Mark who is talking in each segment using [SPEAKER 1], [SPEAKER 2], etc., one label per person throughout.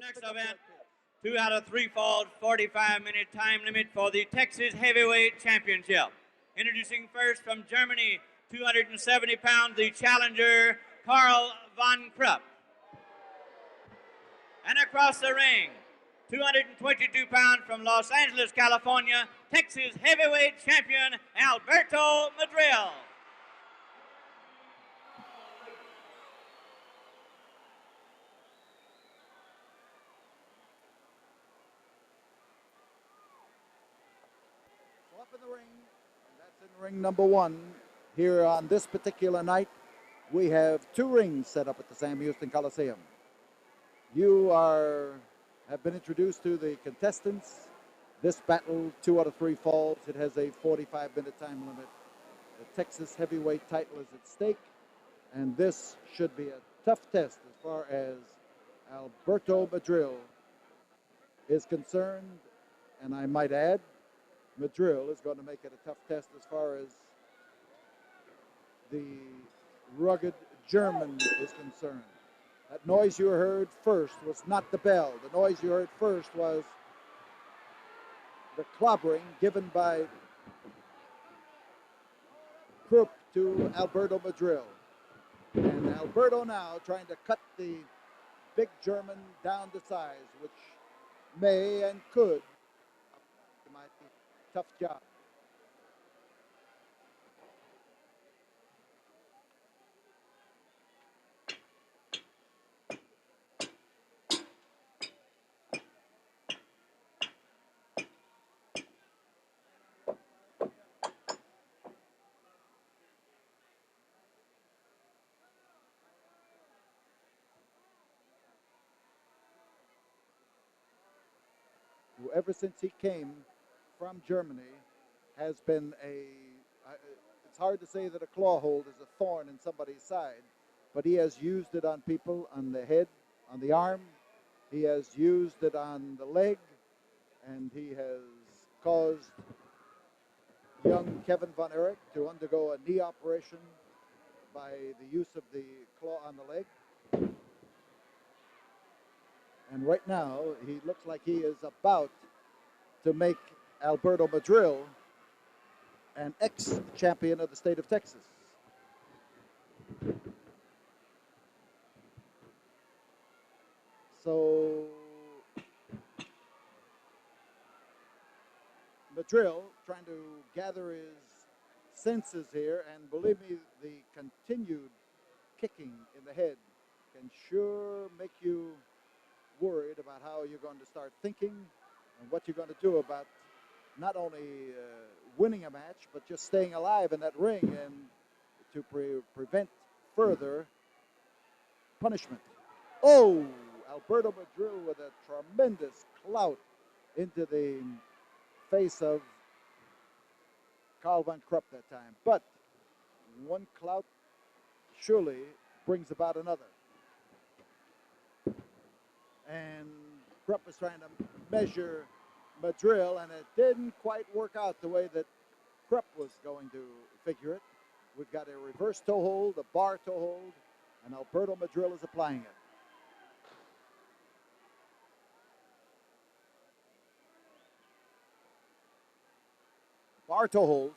[SPEAKER 1] next event, 2 out of 3 falls, 45-minute time limit for the Texas Heavyweight Championship. Introducing first from Germany, 270 pounds, the challenger, Karl von Krupp. And across the ring, 222 pounds from Los Angeles, California, Texas Heavyweight Champion, Alberto Madril.
[SPEAKER 2] Up in the ring, and that's in ring number 1. Here on this particular night, we have 2 rings set up at the Sam Houston Coliseum. You have been introduced to the contestants. This battle, 2 out of 3 falls. It has a 45-minute time limit. The Texas heavyweight title is at stake, and this should be a tough test as far as Alberto Madril is concerned, and I might add, Madril is going to make it a tough test as far as the rugged German is concerned. That noise you heard first was not the bell. The noise you heard first was the clobbering given by Krupp to Alberto Madril. And Alberto now trying to cut the big German down to size, which may and could might be a tough job. Ever since he came from Germany has been it's hard to say that a claw hold is a thorn in somebody's side, but he has used it on people, on the head, on the arm. He has used it on the leg, and he has caused young Kevin Von Erich to undergo a knee operation by the use of the claw on the leg. And right now, he looks like he is about to make Alberto Madril an ex-champion of the state of Texas. So, Madril trying to gather his senses here, and believe me, the continued kicking in the head can sure make you worried about how you're going to start thinking and what you're going to do about not only winning a match, but just staying alive in that ring and to prevent further punishment. Oh, Alberto Madril with a tremendous clout into the face of Karl von Krupp that time. But one clout surely brings about another. And Krupp is trying to measure Madril, and it didn't quite work out the way that Krupp was going to figure it. We've got a reverse toe hold, a bar toe hold, and Alberto Madril is applying it. Bar toe hold.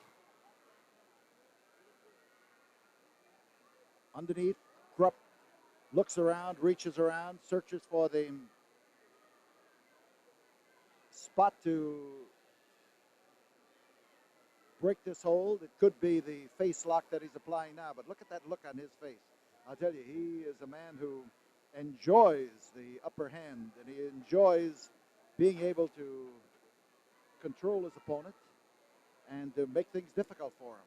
[SPEAKER 2] Underneath, Krupp looks around, reaches around, searches for the spot to break this hold. It could be the face lock that he's applying now, but look at that look on his face. I'll tell you, he is a man who enjoys the upper hand, and he enjoys being able to control his opponent and to make things difficult for him.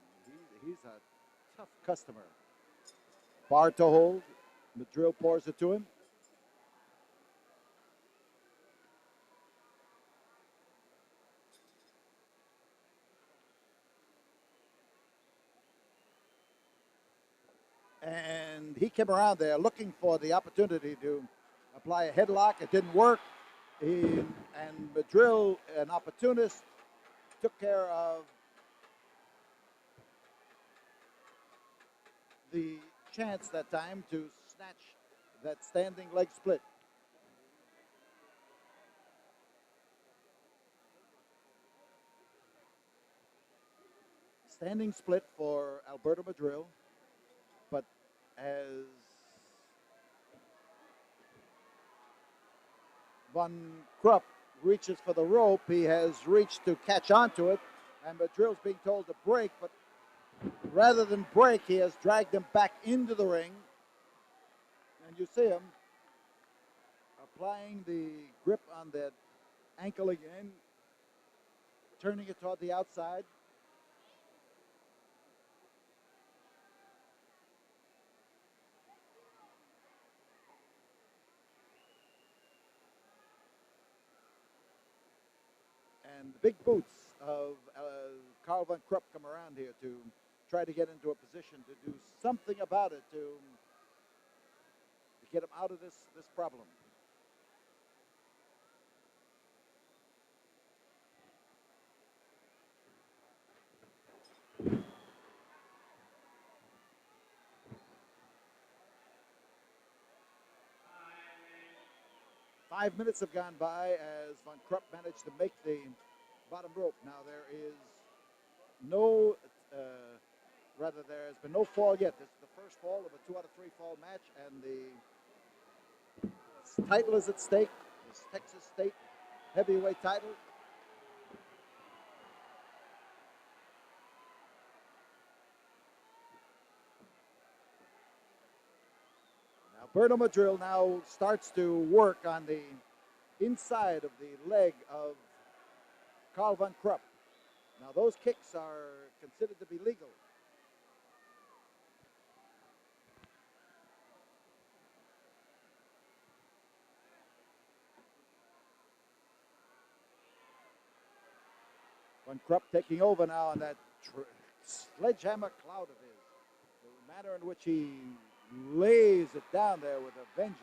[SPEAKER 2] He's a tough customer. Bar to hold. Madril pours it to him. And he came around there looking for the opportunity to apply a headlock. It didn't work. And Madril, an opportunist, took care of the chance that time to snatch that standing leg split. Standing split for Alberto Madril, but as Von Krupp reaches for the rope, he has reached to catch onto it, and Madril's being told to break, but rather than break, he has dragged him back into the ring, and you see him applying the grip on that ankle again, turning it toward the outside. And the big boots of Karl von Krupp come around here to try to get into a position to do something about it, to get him out of this problem. Five minutes have gone by as Von Krupp managed to make the bottom rope. Now there is no, there has been no fall yet. This is the first fall of a 2 out of 3 fall match, and the title is at stake. This Texas State heavyweight title. Alberto Madril now starts to work on the inside of the leg of Karl von Krupp. Now those kicks are considered to be legal. Von Krupp taking over now on that sledgehammer cloud of his. The manner in which he lays it down there with a vengeance.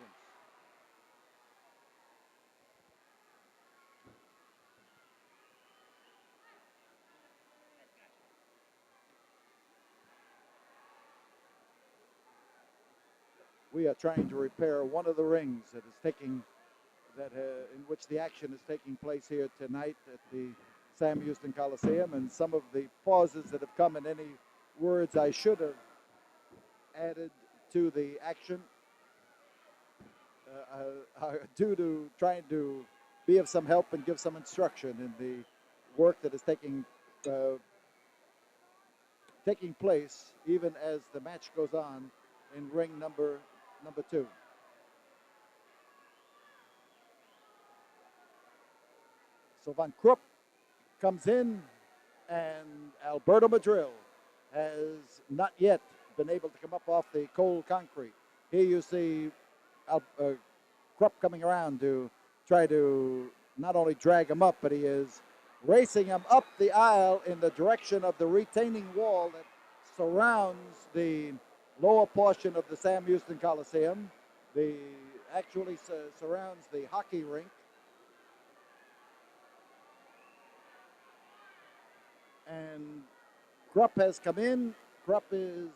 [SPEAKER 2] We are trying to repair one of the rings that is taking in which the action is taking place here tonight at the Sam Houston Coliseum, and some of the pauses that have come in any words I should have added to the action are due to trying to be of some help and give some instruction in the work that is taking place even as the match goes on in ring number 2. So Von Krupp comes in, and Alberto Madril has not yet been able to come up off the cold concrete. Here you see Krupp coming around to try to not only drag him up, but he is racing him up the aisle in the direction of the retaining wall that surrounds the lower portion of the Sam Houston Coliseum. Actually surrounds the hockey rink. And Krupp has come in. Krupp is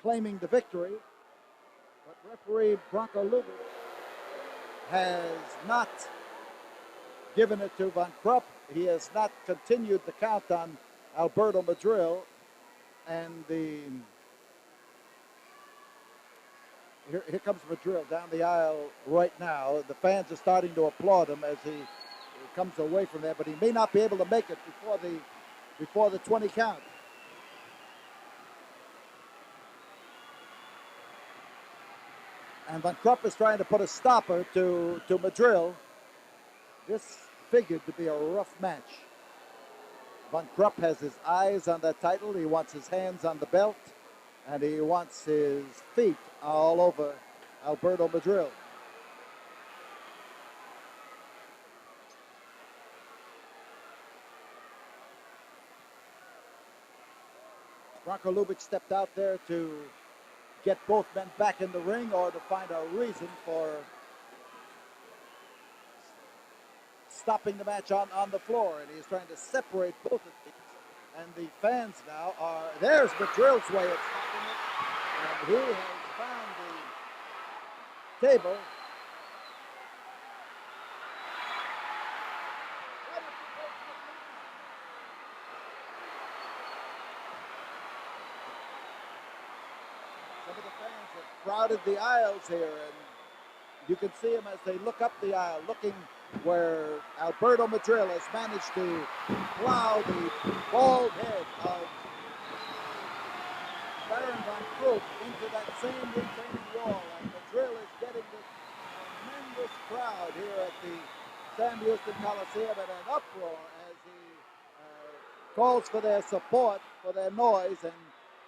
[SPEAKER 2] claiming the victory, but referee Bronco Lubitz has not given it to Von Krupp. He has not continued the count on Alberto Madril, and here comes Madril down the aisle right now. The fans are starting to applaud him as he comes away from there, but he may not be able to make it before the 20 count. And Von Krupp is trying to put a stopper to Madril. This figured to be a rough match. Von Krupp has his eyes on that title. He wants his hands on the belt, and he wants his feet all over Alberto Madril. Bronco Lubitz stepped out there to get both men back in the ring or to find a reason for stopping the match on the floor, and he's trying to separate both of these. And the fans now are, there's Madril's way of stopping it, and he has found the table. crowded the aisles here, and you can see them as they look up the aisle, looking where Alberto Madril has managed to plow the bald head of Baron von Krupp into that same retaining wall, and Madril is getting this tremendous crowd here at the Sam Houston Coliseum in an uproar as he calls for their support, for their noise, and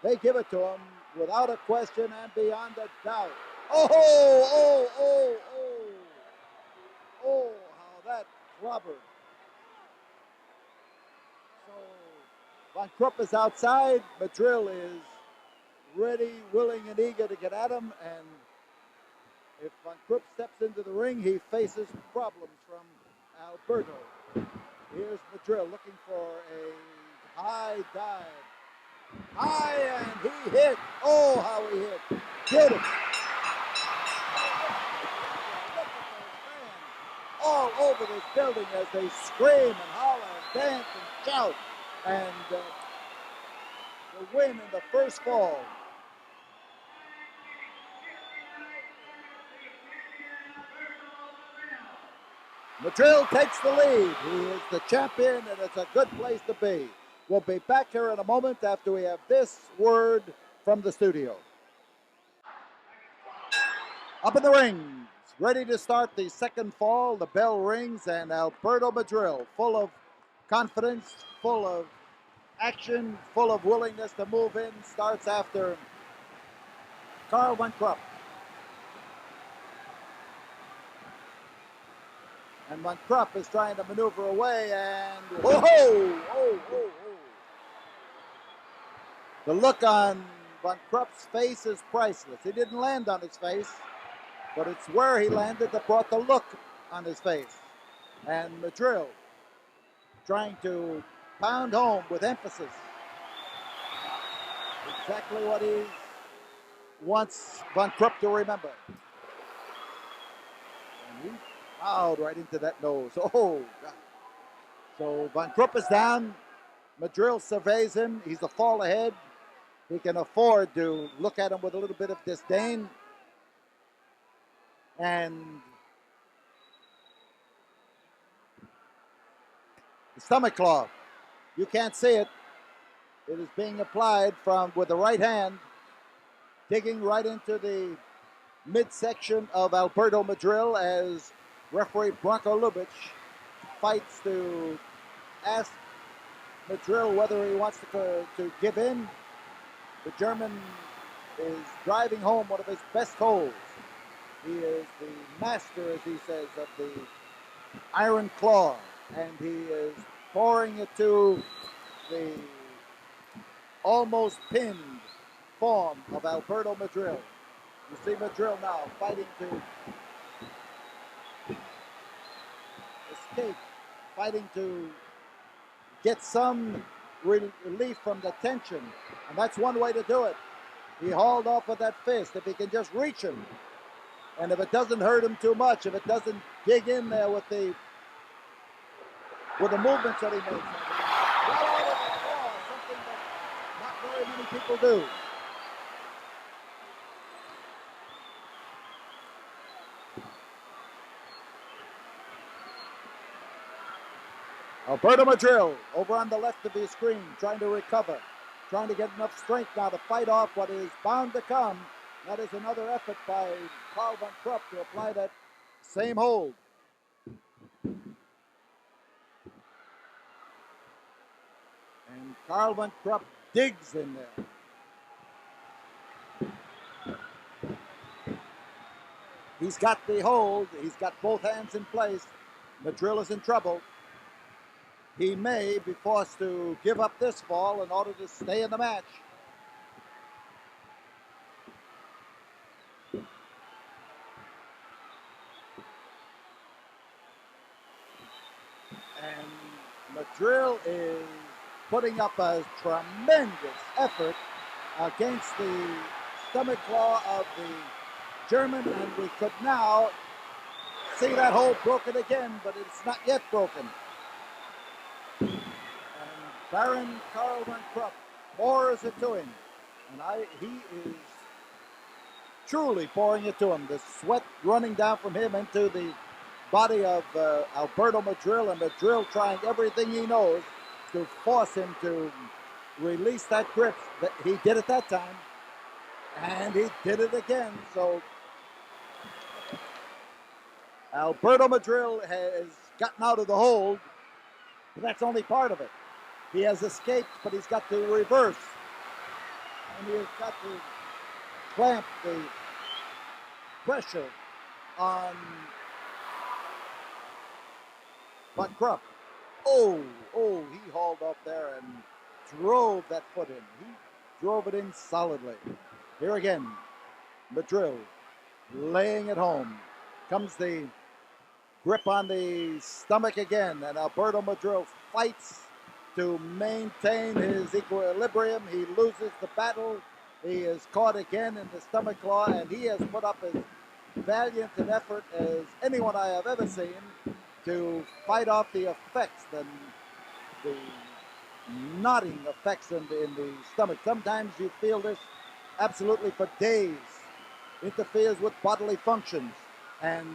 [SPEAKER 2] they give it to him without a question and beyond a doubt. Oh, how that clobbered. So Von Krupp is outside. Madril is ready, willing, and eager to get at him. And if Von Krupp steps into the ring, he faces problems from Alberto. Here's Madril looking for a high dive. High, and he hit. Oh, how he hit. Beautiful. All over this building as they scream and holler and dance and shout. And the win in the first fall. Madril takes the lead. He is the champion, and it's a good place to be. We'll be back here in a moment after we have this word from the studio. Up in the ring, ready to start the second fall. The bell rings, and Alberto Madril, full of confidence, full of action, full of willingness to move in, starts after Karl von Krupp. And Von Krupp is trying to maneuver away, and The look on Von Krupp's face is priceless. He didn't land on his face, but it's where he landed that brought the look on his face. And Madril trying to pound home with emphasis exactly what he wants Von Krupp to remember. And he plowed right into that nose. Oh, God. So Von Krupp is down. Madril surveys him. He's a fall ahead. He can afford to look at him with a little bit of disdain. And the stomach claw. You can't see it. It is being applied with the right hand, digging right into the midsection of Alberto Madril as referee Branko Lubitsch fights to ask Madril whether he wants to give in. The German is driving home one of his best holds. He is the master, as he says, of the iron claw, and he is pouring it to the almost pinned form of Alberto Madril. You see Madril now fighting to escape, fighting to get some relief from the tension, and that's one way to do it. He hauled off with that fist. If he can just reach him, and if it doesn't hurt him too much, if it doesn't dig in there with the movements that he makes, something that not very many people do. Alberto Madril over on the left of the screen, trying to recover, trying to get enough strength now to fight off what is bound to come. That is another effort by Karl von Krupp to apply that same hold. And Karl von Krupp digs in there. He's got the hold. He's got both hands in place. Madril is in trouble. He may be forced to give up this fall in order to stay in the match. And Madril is putting up a tremendous effort against the stomach claw of the German, and we could now see that hold broken again, but it's not yet broken. And Baron Karl von Krupp pours it to him, and he is truly pouring it to him. The sweat running down from him into the body of Alberto Madril, and Madril trying everything he knows to force him to release that grip. He did it that time, and he did it again. So Alberto Madril has gotten out of the hold, but that's only part of it. He has escaped, but he's got to reverse, and he has got to clamp the pressure on Von Krupp. Oh, he hauled up there and drove that foot in. He drove it in solidly. Here again, Madril laying it home. Comes the grip on the stomach again, and Alberto Madril fights to maintain his equilibrium. He loses the battle. He is caught again in the stomach claw, and he has put up as valiant an effort as anyone I have ever seen to fight off the effects, the knotting effects in the stomach. Sometimes you feel this absolutely for days. Interferes with bodily functions, and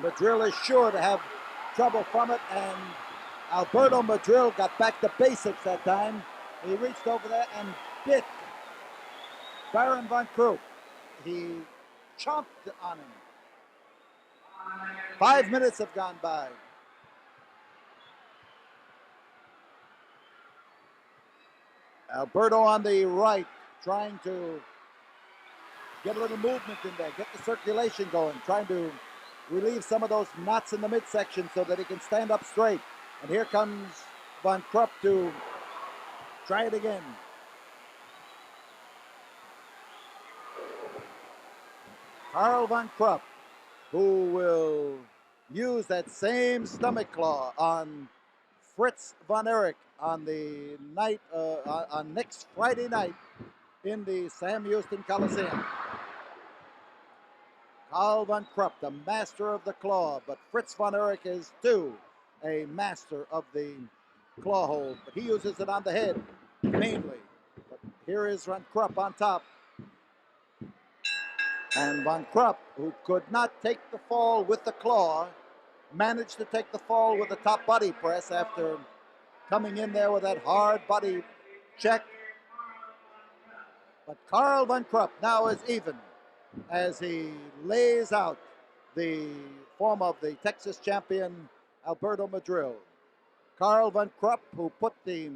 [SPEAKER 2] Madril is sure to have trouble from it, and Alberto Madril got back to basics that time. He reached over there and bit Baron von Krupp. He chomped on him. 5 minutes have gone by. Alberto on the right, trying to get a little movement in there, get the circulation going, trying to relieve some of those knots in the midsection so that he can stand up straight. And here comes von Krupp to try it again. Karl von Krupp, who will use that same stomach claw on Fritz von Erich on the night, on next Friday night in the Sam Houston Coliseum. Karl von Krupp, the master of the claw, but Fritz von Erich is too a master of the claw hold, but he uses it on the head mainly. But here is von Krupp on top. And von Krupp, who could not take the fall with the claw, managed to take the fall with the top body press after coming in there with that hard body check. But Karl von Krupp now is even as he lays out the form of the Texas champion Alberto Madril. Karl von Krupp, who put the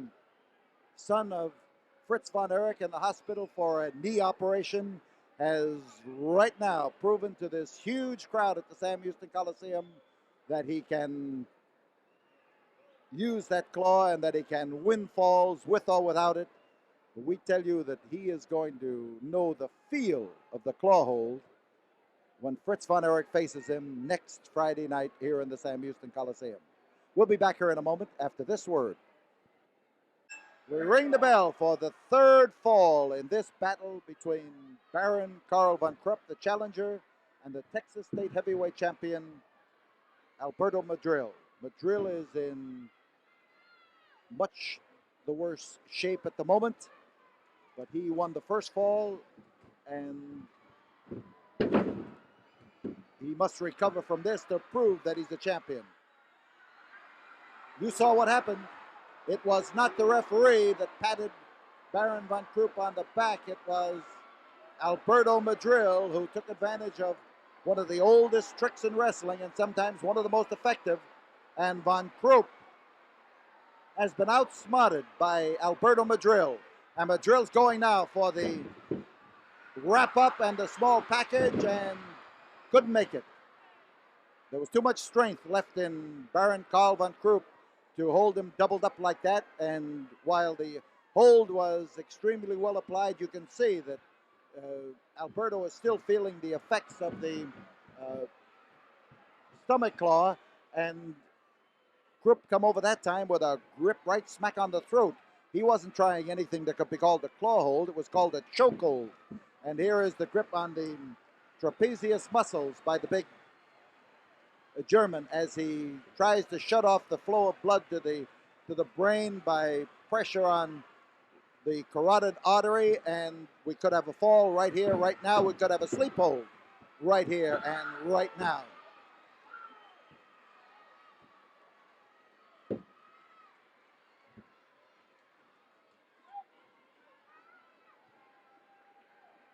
[SPEAKER 2] son of Fritz von Erich in the hospital for a knee operation, has right now proven to this huge crowd at the Sam Houston Coliseum that he can use that claw and that he can win falls with or without it. But we tell you that he is going to know the feel of the claw hold when Fritz von Erich faces him next Friday night here in the Sam Houston Coliseum. We'll be back here in a moment after this word. We ring the bell for the third fall in this battle between Baron Karl von Krupp, the challenger, and the Texas State Heavyweight Champion Alberto Madril. Madril is in much the worse shape at the moment, but he won the first fall, and he must recover from this to prove that he's the champion. You saw what happened. It was not the referee that patted Baron von Krupp on the back. It was Alberto Madril who took advantage of one of the oldest tricks in wrestling and sometimes one of the most effective. And von Krupp has been outsmarted by Alberto Madril. And Madril's going now for the wrap-up and the small package and couldn't make it. There was too much strength left in Baron Karl von Krupp to hold him doubled up like that, and while the hold was extremely well applied, you can see that Alberto is still feeling the effects of the stomach claw, and Krupp come over that time with a grip right smack on the throat. He wasn't trying anything that could be called a claw hold. It was called a choke hold. And here is the grip on the trapezius muscles by the big German as he tries to shut off the flow of blood to the brain by pressure on the carotid artery, and we could have a fall right here, right now. We could have a sleep hold right here and right now.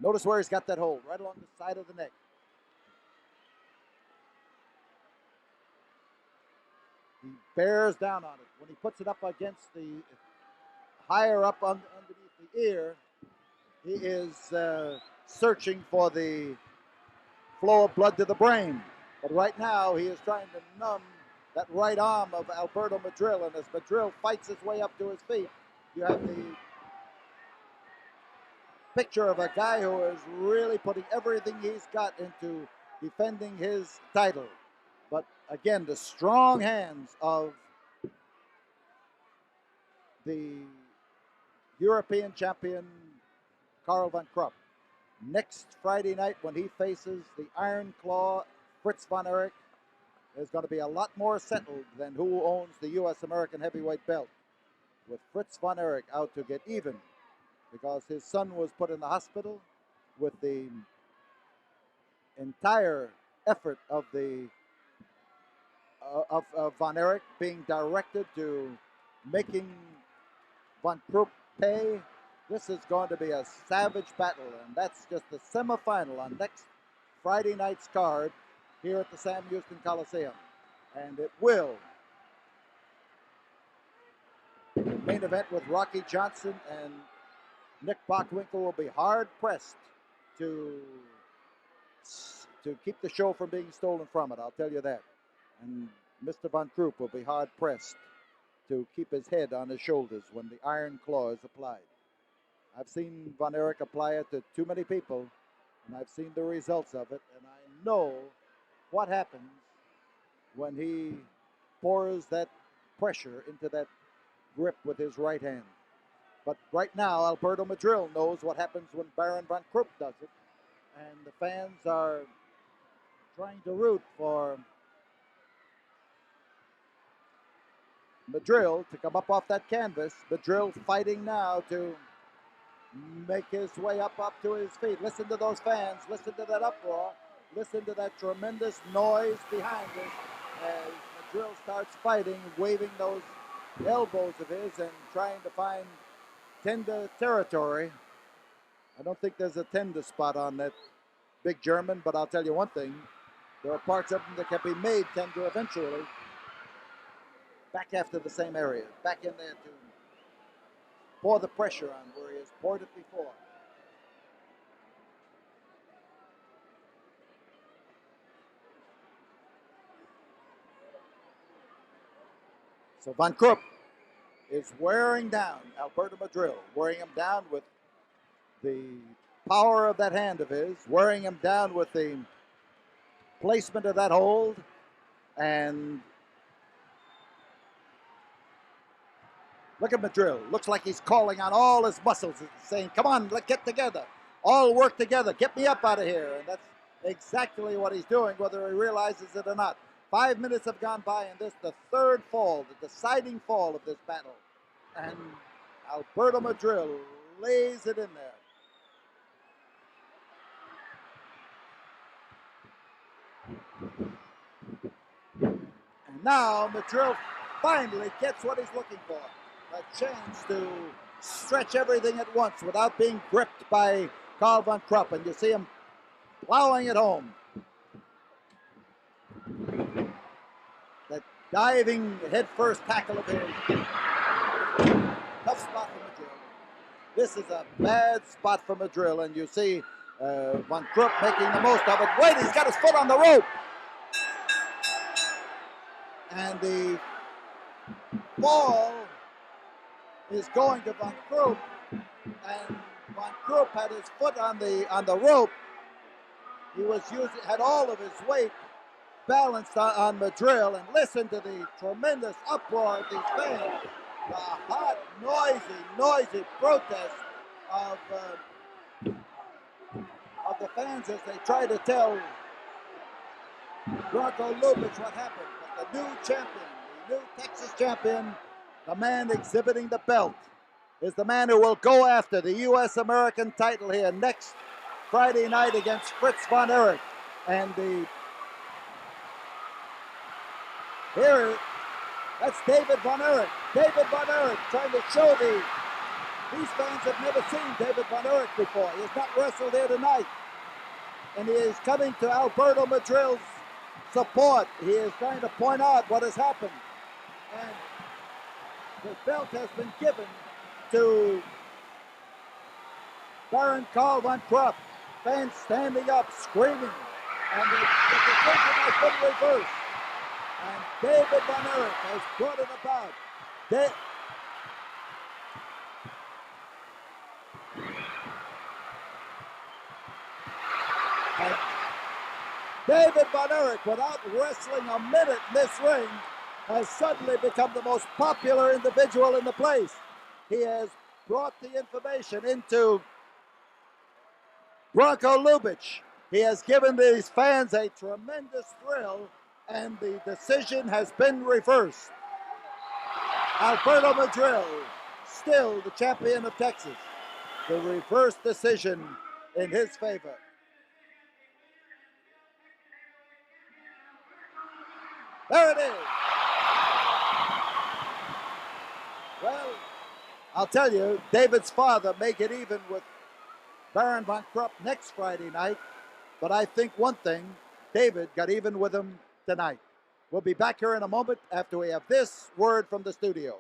[SPEAKER 2] Notice where he's got that hold, right along the side of the neck. He bears down on it. When he puts it up against the higher up underneath the ear, he is searching for the flow of blood to the brain. But right now, he is trying to numb that right arm of Alberto Madril. And as Madril fights his way up to his feet, you have the picture of a guy who is really putting everything he's got into defending his title. But again, the strong hands of the European champion, Karl von Krupp. Next Friday night, when he faces the Iron Claw, Fritz von Erich, is going to be a lot more settled than who owns the U.S. American heavyweight belt. With Fritz von Erich out to get even because his son was put in the hospital, with the entire effort of the of von Erich being directed to making von Krupp pay. This is going to be a savage battle, and that's just the semifinal on next Friday night's card here at the Sam Houston Coliseum. And it will. The main event with Rocky Johnson and Nick Bockwinkel will be hard pressed to keep the show from being stolen from it, I'll tell you that. And Mr. Von Krupp will be hard pressed to keep his head on his shoulders when the Iron Claw is applied. I've seen Von Erich apply it to too many people, and I've seen the results of it, and I know what happens when he pours that pressure into that grip with his right hand. But right now, Alberto Madril knows what happens when Baron Von Krupp does it, and the fans are trying to root for Madril to come up off that canvas. Madril fighting now to make his way up to his feet. Listen to those fans. Listen to that uproar. Listen to that tremendous noise behind us as Madril starts fighting, waving those elbows of his and trying to find tender territory. I don't think there's a tender spot on that big German, but I'll tell you one thing. There are parts of him that can be made tender eventually. Back after the same area. Back in there to pour the pressure on where he has poured it before. So Von Krupp is wearing down Alberto Madril, wearing him down with the power of that hand of his, wearing him down with the placement of that hold, and look at Madril. Looks like he's calling on all his muscles, saying, come on, let's get together. All work together. Get me up out of here. And that's exactly what he's doing, whether he realizes it or not. 5 minutes have gone by, and this the third fall, the deciding fall of this battle. And Alberto Madril lays it in there. And now Madril finally gets what he's looking for. A chance to stretch everything at once without being gripped by Karl von Krupp. And you see him plowing it home. That diving headfirst tackle of his. Tough spot for Madril. This is a bad spot for Madril, and you see von Krupp making the most of it. Wait, he's got his foot on the rope. And the ball is going to von Krupp, and von Krupp had his foot on the rope. He was had all of his weight balanced on Madril, and listen to the tremendous uproar of these fans. The hot, noisy protest of the fans as they try to tell Bronco Lubitsch what happened. But the new champion, the new Texas champion, the man exhibiting the belt, is the man who will go after the U.S. American title here next Friday night against Fritz von Erich. And here, that's David von Erich. David von Erich trying to show these fans have never seen David von Erich before. He has not wrestled here tonight. And he is coming to Alberto Madril's support. He is trying to point out what has happened. And the belt has been given to Baron Karl von Krupp. Fans standing up, screaming. And the decision has been reversed. And David von Erich has brought it about. And David von Erich, without wrestling a minute in this ring, has suddenly become the most popular individual in the place. He has brought the information into Bronco Lubitsch. He has given these fans a tremendous thrill, and the decision has been reversed. Alberto Madril, still the champion of Texas. The reverse decision in his favor. There it is. Well, I'll tell you, David's father may get even with Baron von Krupp next Friday night, but I think one thing, David got even with him tonight. We'll be back here in a moment after we have this word from the studio.